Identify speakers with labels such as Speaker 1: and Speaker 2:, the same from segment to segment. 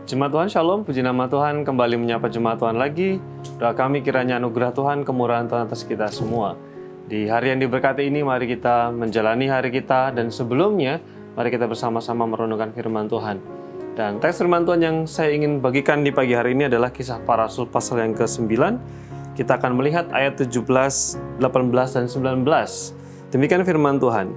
Speaker 1: Jemaat Tuhan Shalom, puji nama Tuhan, kembali menyapa jemaat Tuhan lagi. Doa kami kiranya anugerah Tuhan, kemurahan Tuhan atas kita semua. Di hari yang diberkati ini, mari kita menjalani hari kita, dan sebelumnya, mari kita bersama-sama merenungkan firman Tuhan. Dan teks firman Tuhan yang saya ingin bagikan di pagi hari ini adalah Kisah Para Rasul pasal yang ke-9. Kita akan melihat ayat 17, 18, dan 19. Demikian firman Tuhan.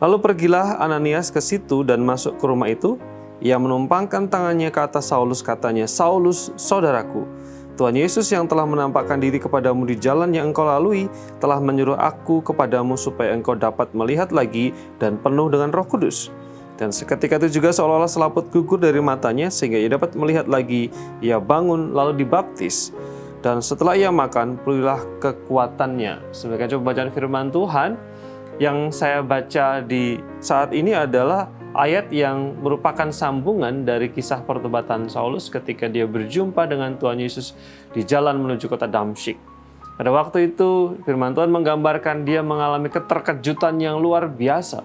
Speaker 1: Lalu pergilah Ananias ke situ dan masuk ke rumah itu. Ia menumpangkan tangannya ke atas Saulus, katanya, "Saulus, saudaraku, Tuhan Yesus yang telah menampakkan diri kepadamu di jalan yang engkau lalui, telah menyuruh aku kepadamu supaya engkau dapat melihat lagi dan penuh dengan Roh Kudus." Dan seketika itu juga seolah-olah selaput gugur dari matanya, sehingga ia dapat melihat lagi. Ia bangun lalu dibaptis. Dan setelah ia makan, pulihlah kekuatannya. Sebagai coba bacaan firman Tuhan, yang saya baca di saat ini adalah ayat yang merupakan sambungan dari kisah pertobatan Saulus ketika dia berjumpa dengan Tuhan Yesus di jalan menuju kota Damsyik. Pada waktu itu firman Tuhan menggambarkan dia mengalami keterkejutan yang luar biasa.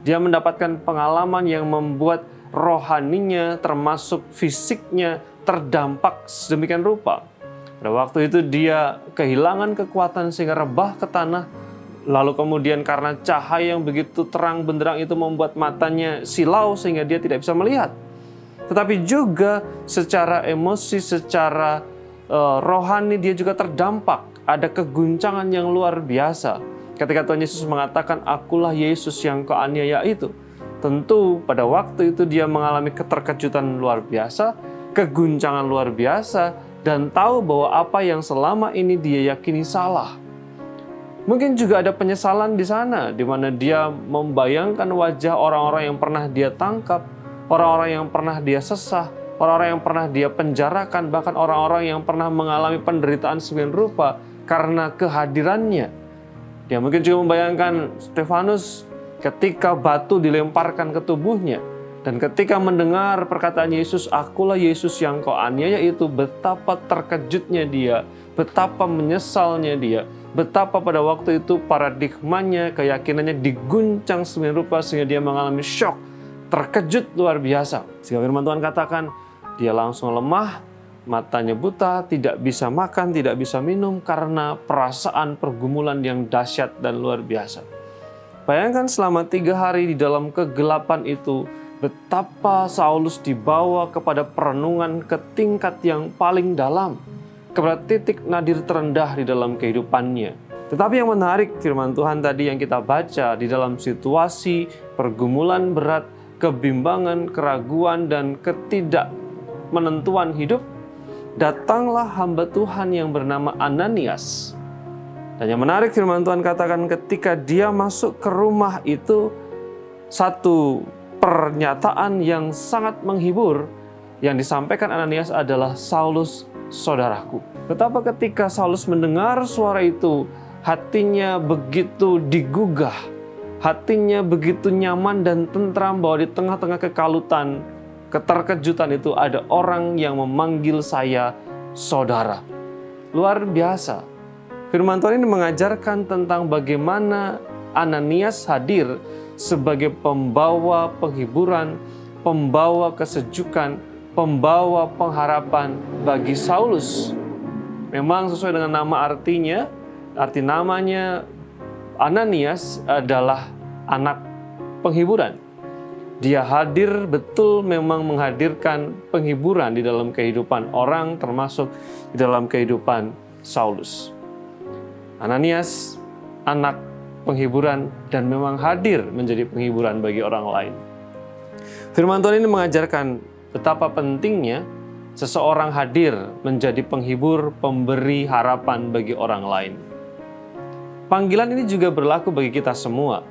Speaker 1: Dia mendapatkan pengalaman yang membuat rohaninya termasuk fisiknya terdampak sedemikian rupa. Pada waktu itu dia kehilangan kekuatan sehingga rebah ke tanah. Lalu kemudian karena cahaya yang begitu terang benderang itu membuat matanya silau sehingga dia tidak bisa melihat. Tetapi juga secara emosi, secara rohani dia juga terdampak. Ada keguncangan yang luar biasa. Ketika Tuhan Yesus mengatakan, "Akulah Yesus yang kau aniaya itu." Tentu pada waktu itu dia mengalami keterkejutan luar biasa, keguncangan luar biasa, dan tahu bahwa apa yang selama ini dia yakini salah. Mungkin juga ada penyesalan di sana, di mana dia membayangkan wajah orang-orang yang pernah dia tangkap, orang-orang yang pernah dia sesah, orang-orang yang pernah dia penjarakan, bahkan orang-orang yang pernah mengalami penderitaan sedemikian rupa karena kehadirannya. Dia mungkin juga membayangkan Stefanus ketika batu dilemparkan ke tubuhnya, dan ketika mendengar perkataan Yesus, "Akulah Yesus yang kau aniaya itu," betapa terkejutnya dia, betapa menyesalnya dia, betapa pada waktu itu paradigmanya, keyakinannya diguncang sedemikian rupa sehingga dia mengalami syok, terkejut luar biasa. Sehingga firman Tuhan katakan, dia langsung lemah, matanya buta, tidak bisa makan, tidak bisa minum karena perasaan pergumulan yang dahsyat dan luar biasa. Bayangkan selama 3 hari di dalam kegelapan itu, betapa Saulus dibawa kepada perenungan ke tingkat yang paling dalam, kepada titik nadir terendah di dalam kehidupannya. Tetapi yang menarik firman Tuhan tadi yang kita baca, di dalam situasi pergumulan berat, kebimbangan, keraguan, dan ketidakmenentuan hidup, datanglah hamba Tuhan yang bernama Ananias. Dan yang menarik firman Tuhan katakan ketika dia masuk ke rumah itu, satu pernyataan yang sangat menghibur yang disampaikan Ananias adalah, "Saulus, saudaraku." Betapa ketika Saulus mendengar suara itu, hatinya begitu digugah, hatinya begitu nyaman dan tentram bahwa di tengah-tengah kekalutan, keterkejutan itu ada orang yang memanggil saya saudara. Luar biasa. Firman Tuhan ini mengajarkan tentang bagaimana Ananias hadir sebagai pembawa penghiburan, pembawa kesejukan, pembawa pengharapan bagi Saulus. Memang sesuai dengan nama artinya, arti namanya Ananias adalah anak penghiburan. Dia hadir betul memang menghadirkan penghiburan di dalam kehidupan orang, termasuk di dalam kehidupan Saulus. Ananias, anak penghiburan, dan memang hadir menjadi penghiburan bagi orang lain. Firman Tuhan ini mengajarkan betapa pentingnya seseorang hadir menjadi penghibur, pemberi harapan bagi orang lain. Panggilan ini juga berlaku bagi kita semua.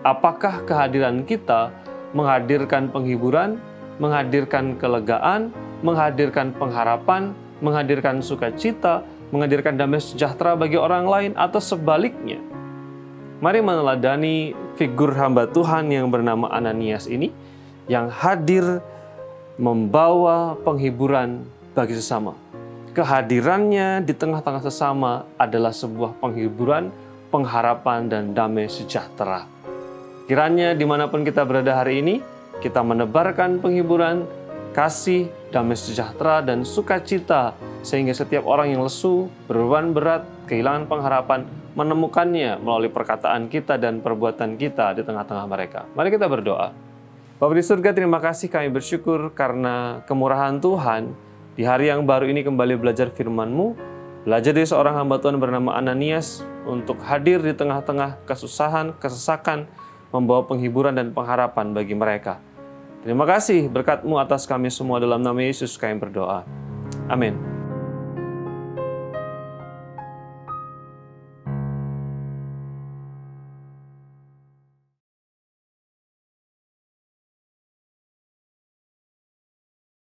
Speaker 1: Apakah kehadiran kita menghadirkan penghiburan, menghadirkan kelegaan, menghadirkan pengharapan, menghadirkan sukacita, menghadirkan damai sejahtera bagi orang lain, atau sebaliknya? Mari meneladani figur hamba Tuhan yang bernama Ananias ini, yang hadir membawa penghiburan bagi sesama. Kehadirannya di tengah-tengah sesama adalah sebuah penghiburan, pengharapan, dan damai sejahtera. Kiranya dimanapun kita berada hari ini, kita menebarkan penghiburan, kasih, damai sejahtera, dan sukacita, sehingga setiap orang yang lesu, berbeban berat, kehilangan pengharapan, menemukannya melalui perkataan kita dan perbuatan kita di tengah-tengah mereka. Mari kita berdoa. Bapa di surga, terima kasih, kami bersyukur karena kemurahan Tuhan. Di hari yang baru ini kembali belajar firman-Mu, belajar dari seorang hamba Tuhan bernama Ananias untuk hadir di tengah-tengah kesusahan, kesesakan, membawa penghiburan dan pengharapan bagi mereka. Terima kasih berkat-Mu atas kami semua, dalam nama Yesus kami berdoa. Amin.